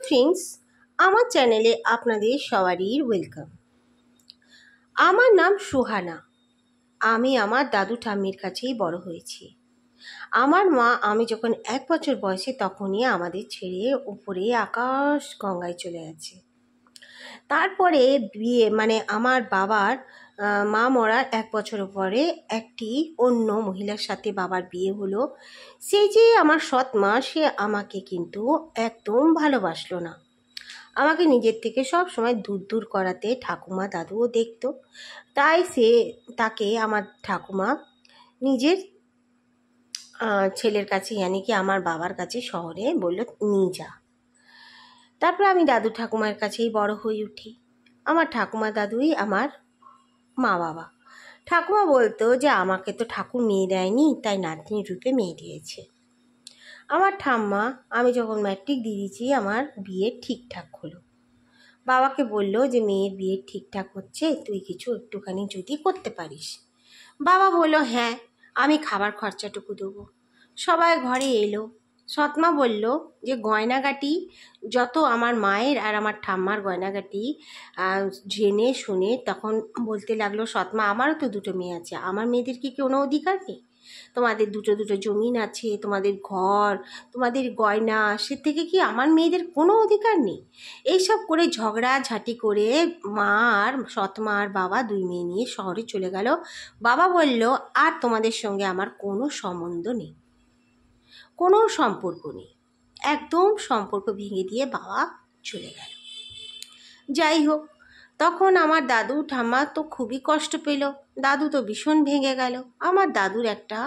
Friends, আমার চ্যানেলে আপনাদের সবারই ওয়েলকাম। আমার নাম সুহানা। আমি আমার দাদু ঠাম্মির কাছেই বড় হয়েছি। আমার মা আমি যখন 1 বছর বয়সে তখনই আমাদের ছেড়ে উপরে আকাশ গঙ্গায় চলে গেছে। তারপরে বিয়ে আমার বাবার মা মরার 1 বছর পরে একটি অন্য মহিলার সাথে বাবার বিয়ে হলো। সেই যে আমার সৎ মা, সে আমাকে কিন্তু একদম ভালোবাসলো না। আমাকে নিজের থেকে সব সময় দূর দূর করাতে ঠাকুমা দাদুও দেখতো। তাই তাকে আমার ঠাকুমা নিজের ছেলের কাছে কি আমার বাবার কাছে শহরে বলল নিয়ে যা। তারপর আমি দাদু ঠাকুমার কাছেই বড় হয়ে উঠি। আমার ঠাকুমা দাদুই আমার মা বাবা। ঠাকুমা বলতো যে আমাকে তো ঠাকুর মেয়ে দেয়নি, তাই নাতনির রূপে মেয়ে দিয়েছে। আমার ঠাম্মা আমি যখন ম্যাট্রিক দিয়ে দিয়েছি আমার বিয়ে ঠিকঠাক হলো। বাবাকে বলল যে মেয়ের বিয়ে ঠিকঠাক হচ্ছে, তুই কিছু একটুখানি যদি করতে পারিস। বাবা বলল হ্যাঁ, আমি খাবার খরচাটুকু দেবো। সবাই ঘরে এলো। সৎমা বলল যে গয়নাগাটি যত আমার মায়ের আর আমার ঠাম্মার গয়নাগাটি জেনে শুনে তখন বলতে লাগলো সৎমা, আমারও তো 2টো মেয়ে আছে, আমার মেয়েদের কি কোনো অধিকার নেই? তোমাদের দুটো জমিন আছে, তোমাদের ঘর, তোমাদের গয়না, সে থেকে কি আমার মেয়েদের কোনো অধিকার নেই? এইসব করে ঝগড়াঝাটি করে মা আর সৎমা আর বাবা 2 মেয়ে নিয়ে শহরে চলে গেল। বাবা বলল আর তোমাদের সঙ্গে আমার কোনো সম্বন্ধ নেই, কোনো সম্পর্ক নেই। একদম সম্পর্ক ভেঙে দিয়ে বাবা চলে গেল। যাই হোক, তখন আমার দাদু ঠাম্মা তো খুবই কষ্ট পেল। দাদু তো ভীষণ ভেঙে গেল। আমার দাদুর একটা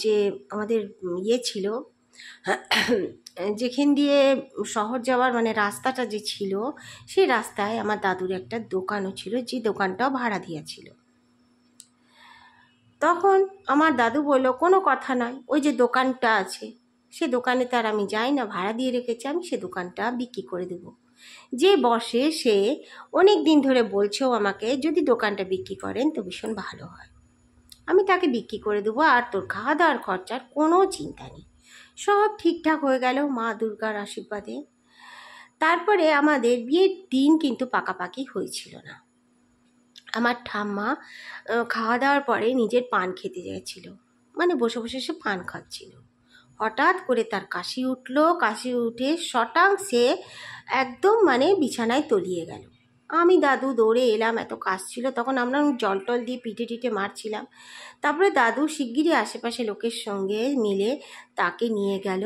যে আমাদের ছিল, যেখান দিয়ে শহর যাওয়ার রাস্তাটা যে ছিল, সেই রাস্তায় আমার দাদুর একটা দোকানও ছিল, যে দোকানটাও ভাড়া দিয়েছিল। তখন আমার দাদু বলল কোনো কথা নয়, ওই যে দোকানটা আছে সে দোকানে তার আমি যাই না, ভাড়া দিয়ে রেখেছি, আমি সে দোকানটা বিক্রি করে দেবো। যে বসে সে অনেক দিন ধরে বলছেও আমাকে, যদি দোকানটা বিক্রি করেন তো ভীষণ ভালো হয়, আমি তাকে বিক্রি করে দেবো, আর তোর খাওয়া দাওয়ার খরচার কোনো চিন্তা নেই। সব ঠিকঠাক হয়ে গেল মা দুর্গার আশীর্বাদে। তারপরে আমাদের বিয়ের দিন কিন্তু পাকাপাকি হয়েছিল না। আমার ঠাম্মা খাওয়া দাওয়ার পরে নিজের পান খেতে যাচ্ছিল, বসে বসে সে পান খাচ্ছিল। হঠাৎ করে তার কাশি উঠল। কাশি উঠে শটাং সে একদম বিছানায় তলিয়ে গেল। আমি দাদু দৌড়ে এলাম, এত কাশছিল তখন। আমরা জল টল দিয়ে পিঠে টিঠে মারছিলাম। তারপরে দাদু শিগগিরই আশেপাশে লোকের সঙ্গে মিলে তাকে নিয়ে গেল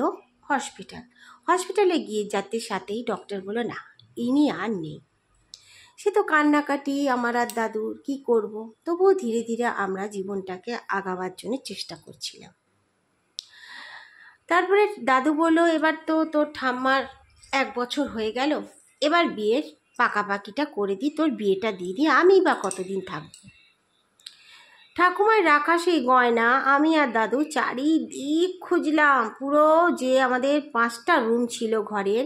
হসপিটালে গিয়ে যাতে সাথেই ডক্টর বলল না, ইনি আর নেই। সে তো কান্নাকাটি আমার আর দাদুর, কি করব। তবুও ধীরে ধীরে আমরা জীবনটাকে আগাবার জন্য চেষ্টা করছিলাম। তারপরে দাদু বলল এবার তো তোর ঠাম্মার 1 বছর হয়ে গেল, এবার বিয়ের পাকাপাকিটা করে দিই, তোর বিয়েটা দিয়ে দিই, আমি বা কতদিন থাকবো। ঠাকুমার রাখা সেই গয়না আমি আর দাদু চারিদিক খুঁজলাম। পুরো যে আমাদের 5টা রুম ছিল ঘরের,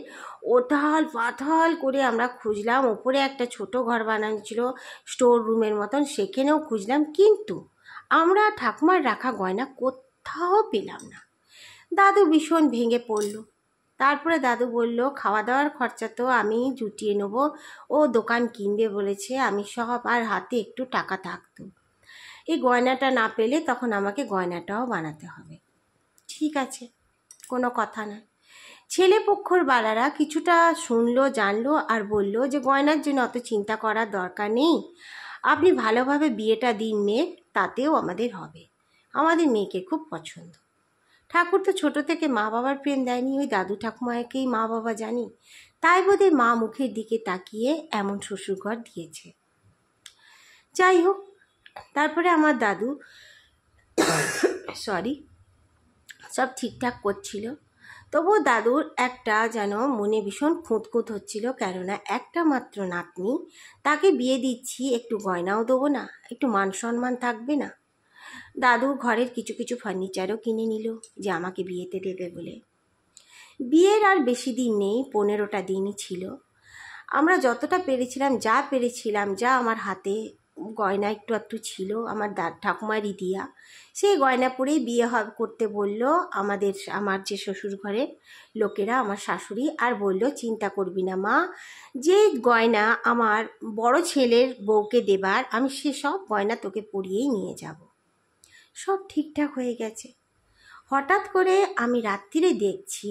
ওথাল পাথাল করে আমরা খুঁজলাম। ওপরে একটা ছোট ঘর বানানো ছিল স্টোর রুমের মতন, সেখানেও খুঁজলাম, কিন্তু আমরা ঠাকুমার রাখা গয়না কোথাও পেলাম না। দাদু ভীষণ ভেঙে পড়ল। তারপরে দাদু বলল খাওয়া দাওয়ার খরচা তো আমি জুটিয়ে নেব, ও দোকান কিনবে বলেছে, আমি সব, আর হাতে একটু টাকা থাকতো, এই গয়নাটা না পেলে তখন আমাকে গয়নাটাও বানাতে হবে। ঠিক আছে, কোনো কথা নয়। ছেলে পক্ষর বালারা কিছুটা শুনলো জানলো আর বলল যে গয়নার জন্য অত চিন্তা করার দরকার নেই, আপনি ভালোভাবে বিয়েটা দিন মেয়ের, তাতেও আমাদের হবে, আমাদের মেয়েকে খুব পছন্দ। ঠাকুর তো ছোট থেকে মা বাবার প্রেম দেয়নি, ওই দাদু ঠাকুমাকেই মা বাবা জানি, তাই বোধহয় মা মুখের দিকে তাকিয়ে এমন শ্বশুরঘর দিয়েছে। যাই হোক, তারপরে আমার দাদু সব ঠিকঠাক করছিল। তবুও দাদুর একটা যেন মনে ভীষণ খুঁতখুঁত হচ্ছিল, কেননা একটা মাত্র নাতনি, তাকে বিয়ে দিচ্ছি, একটু গয়নাও দেবো না, একটু মান সম্মান থাকবে না? দাদু ঘরের কিছু কিছু ফার্নিচারও কিনে নিল যে আমাকে বিয়েতে দেবে বলে। বিয়ের আর বেশি দিন নেই, 15টা দিনই ছিল। আমরা যতটা পেরেছিলাম, যা আমার হাতে গয়না একটু একটু ছিল আমার ঠাকুমারই দিয়া। সেই গয়না পরেই বিয়ে করতে বলল আমার যে শ্বশুর ঘরের লোকেরা, আমার শাশুড়ি, আর বলল চিন্তা করবি না মা, যে গয়না আমার বড় ছেলের বউকে দেবার আমি সেসব গয়না তোকে পরিয়েই নিয়ে যাব। সব ঠিকঠাক হয়ে গেছে। হঠাৎ করে আমি রাত্রিরে দেখছি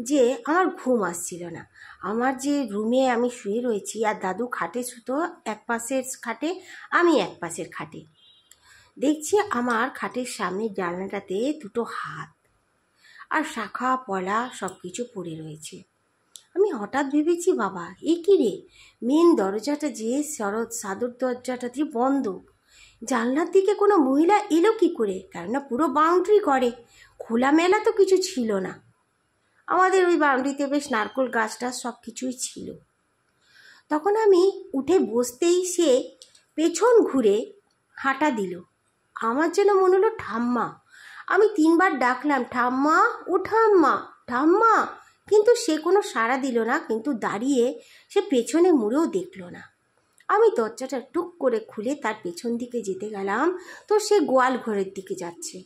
যে আমার ঘুম আসছিল না। আমার যে রুমে আমি শুয়ে রয়েছি আর দাদু খাটে শুতো এক পাশের খাটে, আমি এক পাশের খাটে, দেখছি আমার খাটের সামনে জানলাটাতে দুটো হাত আর শাখা পলা সব কিছু পড়ে রয়েছে। আমি হঠাৎ ভেবেছি বাবা এ কী রে, মেন দরজাটা যে সাদর দরজাটা দিয়ে বন্ধ, জানলার দিকে কোনো মহিলা এলো কি করে? কেননা পুরো বাউন্ডারি করে, খোলামেলা তো কিছু ছিল না। আমাদের ওই বাউন্ডারিতে বেশ নারকেল গাছটা সব কিছুই ছিল। তখন আমি উঠে বসতেই সে পেছন ঘুরে হাঁটা দিল। আমার যেন মনে হলো ঠাম্মা। আমি 3 বার ডাকলাম ঠাম্মা, ও ঠাম্মা, ঠাম্মা, কিন্তু সে কোনো সাড়া দিল না। কিন্তু দাঁড়িয়ে সে পেছনে মুড়েও দেখল না। আমি দরজাটা টুক করে খুলে তার পেছন দিকে যেতে গেলাম তো সে গোয়াল ঘরের দিকে যাচ্ছে।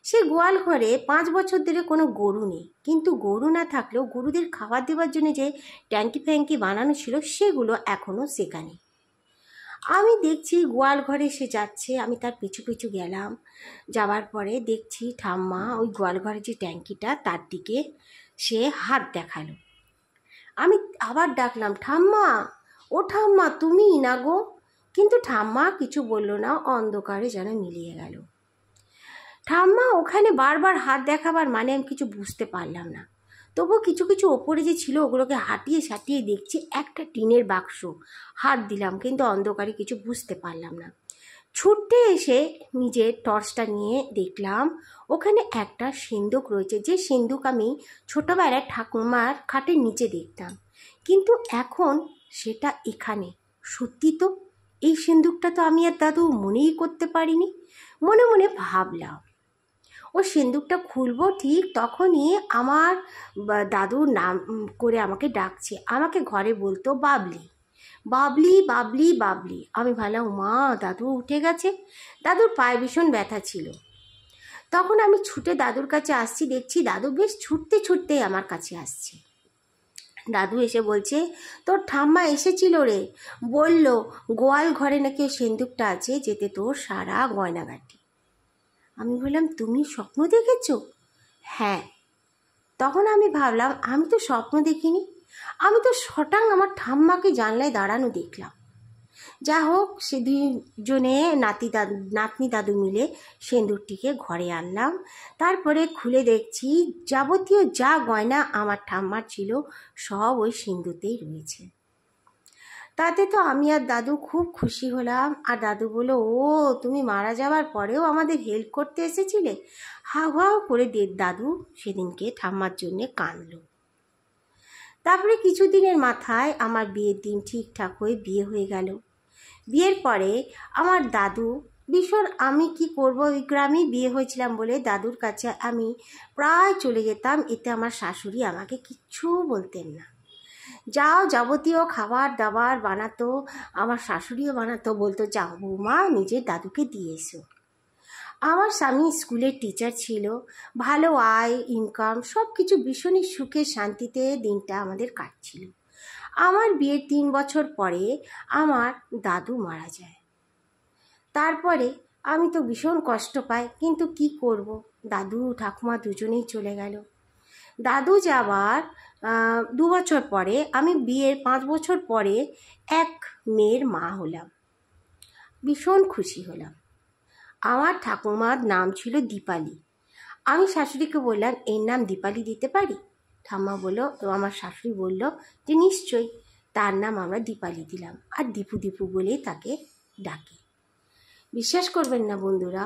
সে গোয়াল ঘরে 5 বছর ধরে কোনো গরু নেই, কিন্তু গরু না থাকলেও গরুদের খাবার দেওয়ার জন্য যে ট্যাঙ্কি ফ্যাঙ্কি বানানো ছিল সেগুলো এখনও সেখানে। আমি দেখছি গোয়াল ঘরে সে যাচ্ছে, আমি তার পিছু পিছু গেলাম। যাবার পরে দেখছি ঠাম্মা ওই গোয়াল ঘরে যে ট্যাঙ্কিটা তার দিকে সে হাত দেখালো। আমি আবার ডাকলাম ঠাম্মা, ও ঠাম্মা তুমি না গো, কিন্তু ঠাম্মা কিছু বলল না, অন্ধকারে যেন মিলিয়ে গেল। ঠাম্মা ওখানে বারবার হাত দেখাবার মানে আমি কিছু বুঝতে পারলাম না। তবু কিছু কিছু ওপরে যে ছিল ওগুলোকে হাঁটিয়ে সাটিয়ে দেখছি একটা টিনের বাক্স। হাত দিলাম কিন্তু অন্ধকারে কিছু বুঝতে পারলাম না। ছুটতে এসে নিজের টর্চটা নিয়ে দেখলাম ওখানে একটা সিন্দুক রয়েছে, যে সিন্দুক আমি ছোটোবেলায় ঠাকুমার খাটের নিচে দেখতাম, কিন্তু এখন সেটা এখানে। সত্যি তো, এই সিন্দুকটা তো আমি আর দাদু মনেই করতে পারিনি। মনে মনে ভাবলাম ও সিন্দুকটা খুলবো, ঠিক তখনই আমার দাদুর নাম করে আমাকে ডাকছে। আমাকে ঘরে বলতো বাবলি, বাবলি, বাবলি, বাবলি। আমি ভাবলাম মা দাদু উঠে গেছে। দাদুর পায়ে ভীষণ ব্যথা ছিল। তখন আমি ছুটে দাদুর কাছে আসছি, দেখছি দাদু বেশ ছুটতে ছুটতেই আমার কাছে আসছে। দাদু এসে বলছে তোর ঠাম্মা এসেছিল রে, বলল গোয়াল ঘরে নাকি সিন্দুকটা আছে, যেতে তোর সারা গয়নাগাটি। আমি বললাম তুমি স্বপ্ন দেখেছ? হ্যাঁ। তখন আমি ভাবলাম আমি তো স্বপ্ন দেখিনি, আমি তো সটাং আমার ঠাম্মাকে জানলায় দাঁড়ানো দেখলাম। যা হোক, সে দুজনে নাতনি দাদু মিলে সিঁদুরটিকে ঘরে আনলাম। তারপরে খুলে দেখছি যাবতীয় যা গয়না আমার ঠাম্মার ছিল সব ওই সিঁদুরতেই রয়েছে। তাতে তো আমি আর দাদু খুব খুশি হলাম। আর দাদু বলল ও তুমি মারা যাওয়ার পরেও আমাদের হেল্প করতে এসেছিলে। হাউ হাউ করে দাদু সেদিনকে ঠাম্মার জন্যে কাঁদল। তারপরে কিছুদিনের মাথায় আমার বিয়ের দিন ঠিকঠাক হয়ে বিয়ে হয়ে গেল। বিয়ের পরে আমার দাদু ভীষণ, আমি কি করব, ওই গ্রামেই বিয়ে হয়েছিলাম বলে দাদুর কাছে আমি প্রায় চলে যেতাম। এতে আমার শাশুড়ি আমাকে কিচ্ছু বলতেন না। যাবতীয় খাবার দাবার বানাতো, আমার শাশুড়িও বানাতো, বলতো যাও বৌমা নিজের দাদুকে দিয়ে এসো। আমার স্বামী স্কুলের টিচার ছিল, ভালো আয় ইনকাম সব কিছু, ভীষণই সুখে শান্তিতে দিনটা আমাদের কাটছিল। আমার বিয়ের 3 বছর পরে আমার দাদু মারা যায়। তারপরে আমি তো ভীষণ কষ্ট পাই, কিন্তু কি করব, দাদু ঠাকুমা দুজনেই চলে গেল। দাদু যাবার 2 বছর পরে, আমি বিয়ের 5 বছর পরে এক মেয়ের মা হলাম। ভীষণ খুশি হলাম। আমার ঠাকুমার নাম ছিল দীপালি। আমি শাশুড়িকে বললাম এর নাম দীপালি দিতে পারি? ঠাম্মা বলল, আমার শাশুড়ি বলল যে নিশ্চয়ই। তার নাম আমরা দীপালি দিলাম, আর দীপু দীপু বলেই তাকে ডাকি। বিশ্বাস করবেন না বন্ধুরা,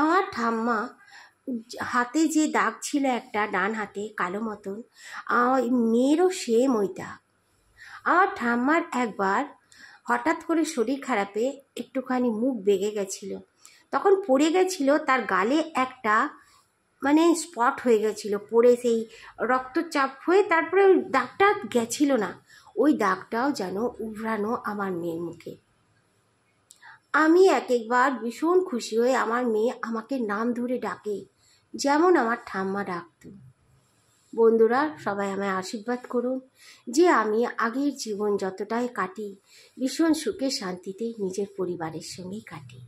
আমার ঠাম্মা হাতে যে দাগ ছিল একটা ডান হাতে কালো মতন, মেয়েরও সেম ওই দাগ। আমার ঠাম্মার একবার হঠাৎ করে শরীর খারাপে একটুখানি মুখ বেগে গেছিল, তখন পড়ে গেছিল, তার গালে একটা মানে স্পট হয়ে গেছিলো, পড়ে সেই রক্তচাপ হয়ে তারপরে ওই দাগটা গেছিল না। ওই দাগটাও যেন উভরানো আমার মেয়ের মুখে। আমি এক একবার ভীষণ খুশি হয়ে আমার মেয়ে আমাকে নাম ধরে ডাকে, যেমন আমার ঠাম্মা ডাকত। বন্ধুরা, সবাই আমায় আশীর্বাদ করুন যে আমি আগের জীবন যতটাই কাটি ভীষণ সুখে শান্তিতে নিজের পরিবারের সঙ্গেই কাটি।